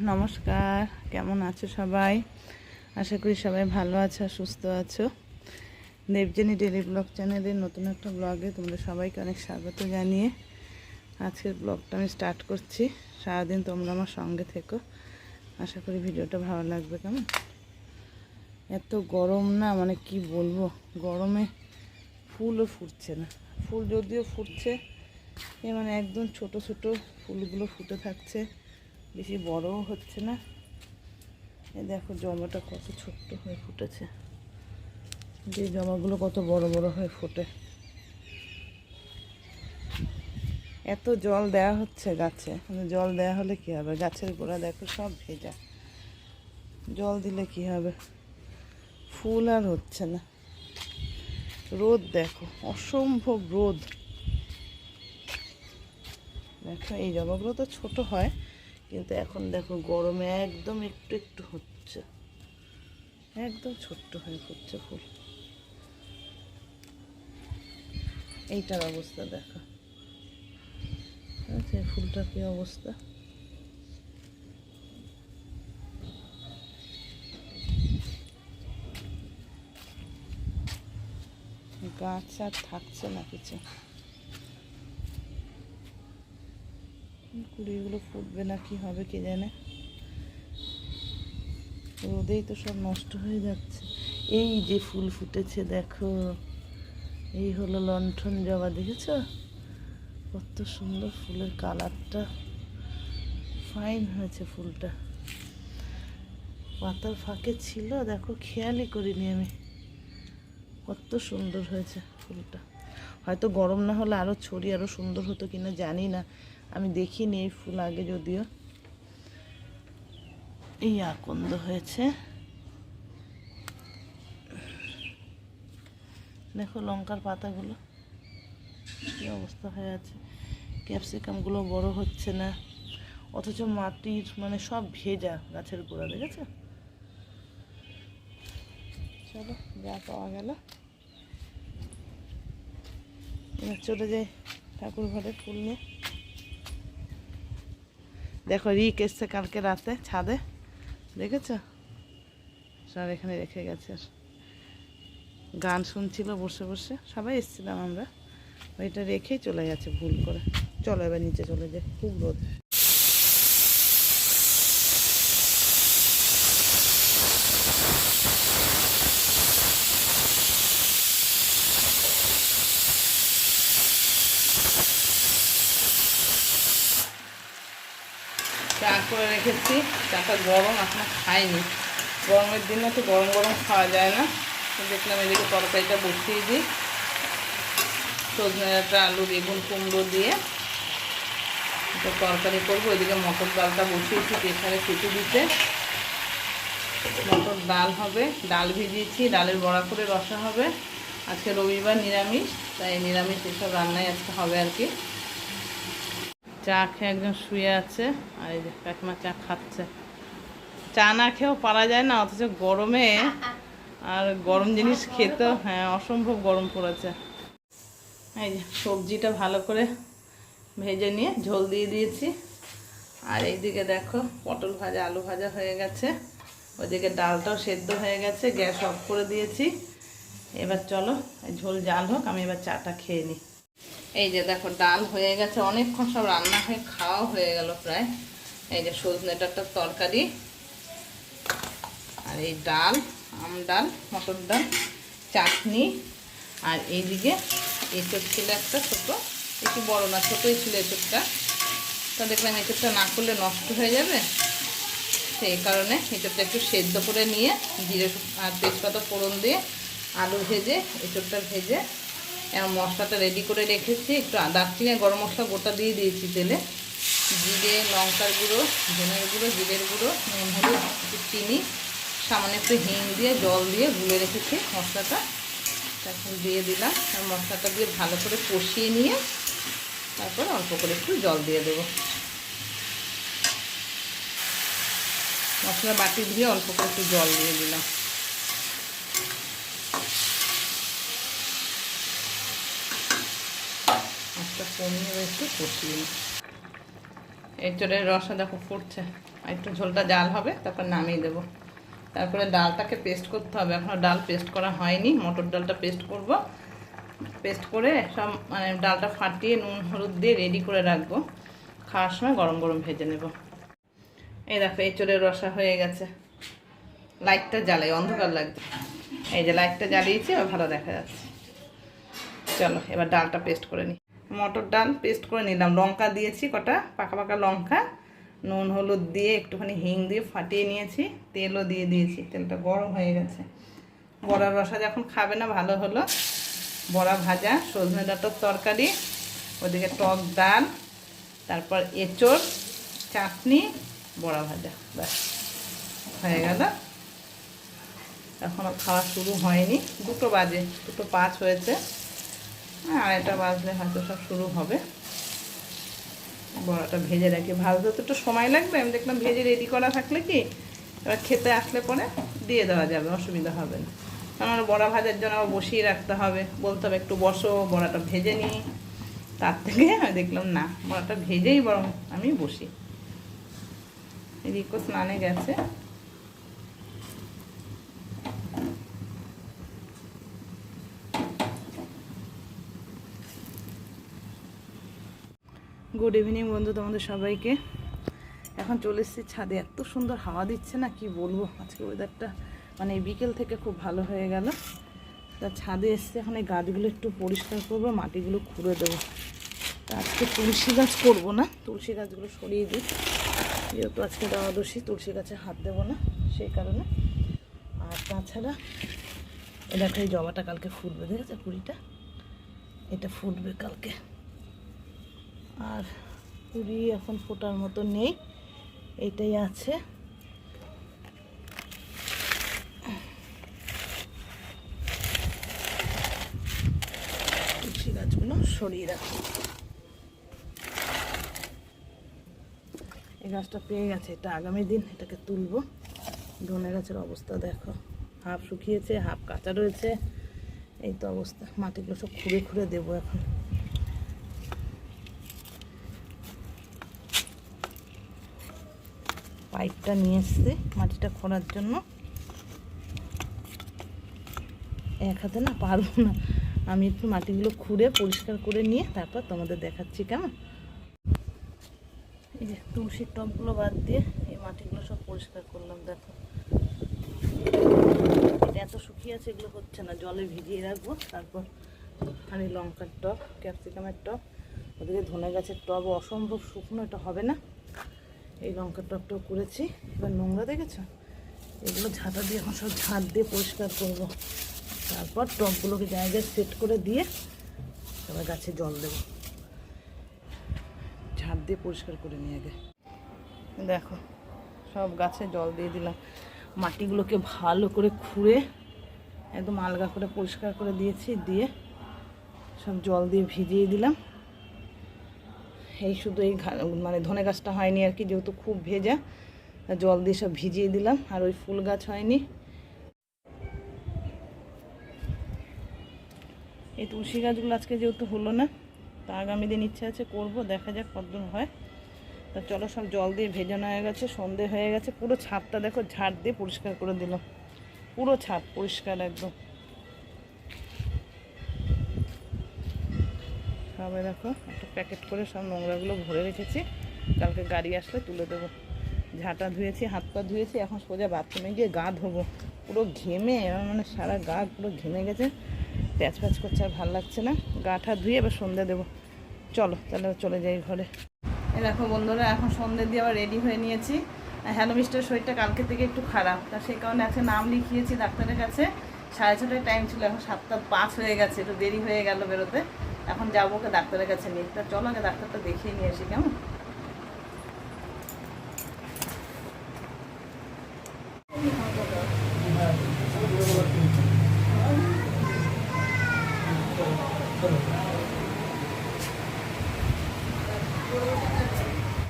নমস্কার, কেমন আছো সবাই? আশা করি সবাই ভালো আছো, সুস্থ আছো। দেবযানী ডেলি ব্লগ চ্যানেলের নতুন একটা ব্লগে তোমরা সবাইকে অনেক স্বাগত জানিয়ে আজকের ব্লগটা আমি স্টার্ট করছি। সারাদিন তোমরা আমার সঙ্গে থেকো, আশা করি ভিডিওটা ভালো লাগবে। কেমন এত গরম না, মানে কি বলবো, গরমে ফুলও ফুটছে না। ফুল যদিও ফুটছে, মানে একদম ছোট ছোট ফুলগুলো ফুটে থাকছে, বেশি বড়ও হচ্ছে না। এই দেখো জবাটা কত ছোট্ট হয়ে ফুটেছে, যে জবাগুলো কত বড় বড় হয়ে ফোটে। এত জল দেওয়া হচ্ছে গাছে, জল দেওয়া হলে কি হবে? গাছের গোড়া দেখো সব ভেজা, জল দিলে কি হবে? ফুল আর হচ্ছে না। রোদ দেখো, অসম্ভব রোদ। দেখো এই জবাগুলো তো ছোট হয়, কিন্তু এখন দেখো গরমে একদম একটু একটু হচ্ছে, একদম ছোট্ট হয়ে ফুটছে ফুল। এইটার অবস্থা দেখো, আচ্ছা ফুলটার কি অবস্থা। গাছ আর থাকছে না কিছু, কুড়িগুলো ফুটবে না কি হবে কে জানে, রোদেই তো সব নষ্ট হয়ে যাচ্ছে। এই যে ফুল ফুটেছে দেখো, এই হলো লণ্ঠন জবা, দেখেছ কত সুন্দর ফুলের কালারটা, ফাইন হয়েছে ফুলটা। পাতার ফাঁকে ছিল, দেখো খেয়ালই করিনি আমি, কত সুন্দর হয়েছে ফুলটা। হয়তো গরম না হলে আরও ছড়িয়ে আরও সুন্দর হতো কিনা জানি না, আমি দেখিনি এই ফুল আগে। যদিও এই আকন্দ হয়েছে, দেখো লঙ্কার পাতাগুলো কী অবস্থা হয়ে আছে। ক্যাপসিকামগুলো বড় হচ্ছে না, অথচ মাটির মানে সব ভেজা গাছের গোড়া, দেখেছো? চলো যা পাওয়া গেল, এবার চলে যাই ঠাকুর ঘরে ফুল নিয়ে। দেখো রিক এসছে কালকে রাতে ছাদে, দেখেছো? সব এখানে রেখে গেছে, গান শুনছিল বসে বসে, সবাই এসেছিলাম আমরা, ওইটা রেখেই চলে গেছে ভুল করে। চলো এবার নিচে চলে যাই, খুব রোদ। চা করে রেখেছি, চাটা গরম, এখনো খাইনি। গরমের দিনে তো গরম গরম খাওয়া যায় না, তো দেখলাম এদিকে তরকারিটা বসিয়ে দিই। সজনে ডাঁটা, আলু, বেগুন, কুমড়ো দিয়ে একটা তরকারি করবো। এদিকে মটর ডালটা বসিয়েছি প্রেসারে সিটি দিতে, মটর ডাল হবে। ডাল ভিজিয়েছি, ডালের বড়া করে রসা হবে। আজকে রবিবার, নিরামিষ, তাই নিরামিষ এসব রান্নাই আজকে হবে আর কি। চা খেয়ে একজন শুয়ে আছে, আর এই যে কাকিমা চা খাচ্ছে। চা না খেয়েও পারা যায় না, অথচ গরমে আর গরম জিনিস খেতে, হ্যাঁ অসম্ভব গরম পড়েছে। এই যে সবজিটা ভালো করে ভেজে নিয়ে ঝোল দিয়ে দিয়েছি, আর এইদিকে দেখো পটল ভাজা, আলু ভাজা হয়ে গেছে, ওইদিকে ডালটাও সেদ্ধ হয়ে গেছে, গ্যাস অফ করে দিয়েছি। এবার চলো ঝোল জাল হোক, আমি এবার চাটা খেয়ে নিই। এই যে দেখো ডাল হয়ে গেছে, অনেকক্ষণ সব রান্না হয়ে খাওয়া হয়ে গেল প্রায়। এই যে সজনে ডাঁটার তরকারি, আর এই ডাল, আম ডাল, মটর ডাল, চাটনি, আর এইদিকে এঁচড় ছিল একটা ছোটো, একটু বড় না ছোটোই ছিল এঁচড়টা। তা দেখলাম এঁচড়টা না করলে নষ্ট হয়ে যাবে, সেই কারণে এঁচড়টা একটু সেদ্ধ করে নিয়ে জিরে আর তেজপাতা ফোড়ন দিয়ে আলু ভেজে এঁচড়টা ভেজে এবং মশলাটা রেডি করে রেখেছি। একটু দারচিনি গরম মশলা গোটা দিয়ে দিয়েছি তেলে, জিরে, লঙ্কার গুঁড়ো, ধনের গুঁড়ো, জিরের গুঁড়ো, নুন, হলুদ, একটু চিনি, সামান্য একটু হিং দিয়ে জল দিয়ে গুলে রেখেছি মশলাটা, এখন দিয়ে দিলাম। আর মশলাটা দিয়ে ভালো করে কষিয়ে নিয়ে তারপর অল্প করে একটু জল দিয়ে দেবো। মশলা বাটি দিয়ে অল্প করে একটু জল দিয়ে দিলাম। একটা কমিয়ে একটু কষিয়ে, এঁচড়ের রসা দেখো ফুটছে, একটু ঝোলটা জাল হবে, তারপর নামিয়ে দেবো। তারপরে ডালটাকে পেস্ট করতে হবে, এখনও ডাল পেস্ট করা হয়নি, মটর ডালটা পেস্ট করব। পেস্ট করে সব মানে ডালটা ফাটিয়ে নুন হলুদ দিয়ে রেডি করে রাখবো, খাওয়ার সময় গরম গরম ভেজে নেব। এই দেখো এঁচোড়ের রসা হয়ে গেছে। লাইটটা জ্বালাই, অন্ধকার লাগছে। এই যে লাইটটা জ্বালিয়েছি, আর ভালো দেখা যাচ্ছে। চলো এবার ডালটা পেস্ট করে নিই। মটর ডাল পেস্ট করে নিলাম, লঙ্কা দিয়েছি কটা পাকা পাকা লঙ্কা, নুন হলুদ দিয়ে একটুখানি হিং দিয়ে ফাটিয়ে নিয়েছি, তেলও দিয়ে দিয়েছি, তেলটা গরম হয়ে গেছে। বড়ার রসা যখন খাবে না ভালো হলো। বড়া ভাজা, সজনে ডাঁটার তরকারি, ওদিকে টক ডাল, তারপর এঁচোড়, চাটনি, বড়া ভাজা, ব্যাস হয়ে গেল। এখনও খাওয়া শুরু হয়নি, 2টো বাজে, 2:05 হয়েছে, 2:30 বাজলে হয়তো সব শুরু হবে। বড়াটা ভেজে রাখি, ভাজতে তো একটু সময় লাগবে, আমি দেখলাম ভেজে রেডি করা থাকলে কি এবার খেতে আসলে পরে দিয়ে দেওয়া যাবে, অসুবিধা হবে না। আমার বড়া ভাজার জন্য আবার বসিয়ে রাখতে হবে, বলতে হবে একটু বসো বড়াটা ভেজে নিই, তার থেকে আমি দেখলাম না, বড়াটা ভেজেই বরং আমি বসি। রিকো স্নানে গেছে। গুড ইভিনিং বন্ধু, তোমাদের সবাইকে। এখন চলে এসেছি ছাদে, এত সুন্দর হাওয়া দিচ্ছে না কি বলবো। আজকে ওয়েদারটা মানে বিকেল থেকে খুব ভালো হয়ে গেল। তা ছাদে এসছে, এখন এই গাছগুলো একটু পরিষ্কার করবো, মাটিগুলো খুঁড়ে দেবো। তা আজকে তুলসী গাছ করবো না, তুলসী গাছগুলো সরিয়ে দিই, যেহেতু আজকে দ্বাদশী, তুলসী গাছে হাত দেবো না সেই কারণে। আর তাছাড়া এ দেখো এই জবাটা কালকে ফুটবে, দেখেছে কুড়িটা, এটা ফুটবে কালকে। আর কুড়ি এখন ফোটার মতো নেই, এইটাই আছে। তুলসী গাছগুলো সরিয়ে রাখো। এই গাছটা পেয়ে গেছে, এটা আগামী দিন এটাকে তুলবো। ধনে গাছের অবস্থা দেখো, হাফ শুকিয়েছে হাফ কাঁচা রয়েছে, এই তো অবস্থা। মাটিগুলো সব খুঁড়ে খুঁড়ে দেবো এখন। পাইপটা নিয়ে এসছে মাটিটা খোঁড়ার জন্য, এক হাতে না পারবো না, আমি একটু মাটিগুলো খুঁড়ে পরিষ্কার করে নিয়ে তারপর তোমাদের দেখাচ্ছি কেমন। এই যে তুলসীর টবগুলো বাদ দিয়ে এই মাটিগুলো সব পরিষ্কার করলাম, দেখো এটা এত শুকিয়ে আছে, এগুলো হচ্ছে না, জলে ভিজিয়ে রাখবো। তারপর আর এই লঙ্কার টব, ক্যাপসিকামের টব, ওদিকে ধনে গাছের টব অসম্ভব শুকনো, এটা হবে না। এই লঙ্কার টবটাও করেছি। এবার নোংরা দেখেছো, এগুলো ঝাঁটা দিয়ে এখন সব ঝাঁট দিয়ে পরিষ্কার করব। তারপর টবগুলোকে জায়গায় সেট করে দিয়ে এবার গাছে জল দেবো, ঝাঁট দিয়ে পরিষ্কার করে নিয়ে আগে। দেখো সব গাছে জল দিয়ে দিলাম, মাটিগুলোকে ভালো করে খুঁড়ে একদম আলগা করে পরিষ্কার করে দিয়েছি, দিয়ে সব জল দিয়ে ভিজিয়ে দিলাম। এই শুধু এই মানে ধনে গাছটা হয়নি আর কি, যেহেতু খুব ভেজা, জল দিয়ে সব ভিজিয়ে দিলাম। আর ওই ফুল গাছ হয়নি। এই তুলসী গাছগুলো আজকে যেহেতু হলো না, তা আগামী দিন ইচ্ছা আছে করব, দেখা যাক কতদূর হয়। তা চলো সব জল দিয়ে ভেজানো হয়ে গেছে, সন্ধে হয়ে গেছে। পুরো ছাদটা দেখো ঝাড় দিয়ে পরিষ্কার করে দিলাম, পুরো ছাদ পরিষ্কার একদম। সবাই দেখো একটা প্যাকেট করে সব নোংরাগুলো ভরে রেখেছি, কালকে গাড়ি আসলে তুলে দেবো। ঝাঁটা ধুয়েছি, হাত পা ধুয়েছি, এখন সোজা বাথরুমে গিয়ে গা ধোবো। পুরো ঘেমে আমার মানে সারা গা পুরো ঘেমে গেছে, প্যাচ প্যাচ করছে, আর ভালো লাগছে না। গাটা ধুয়ে এবার সন্ধ্যে দেবো। চলো তাহলে চলে যাই ঘরে। এই দেখো বন্ধুরা, এখন সন্ধ্যে দিয়ে আবার রেডি হয়ে নিয়েছি। হ্যালো মিস্টার শরীরটা কালকে থেকে একটু খারাপ, তা সেই কারণে আজকে নাম লিখিয়েছি ডাক্তারের কাছে। 6:30টায় টাইম ছিল, এখন 7:05 হয়ে গেছে, একটু দেরি হয়ে গেল বেরোতে। এখন যাবো ওকে ডাক্তারের কাছে নিয়ে। তা চলো আগে ডাক্তারটা দেখিয়ে নিয়ে আসি কেমন।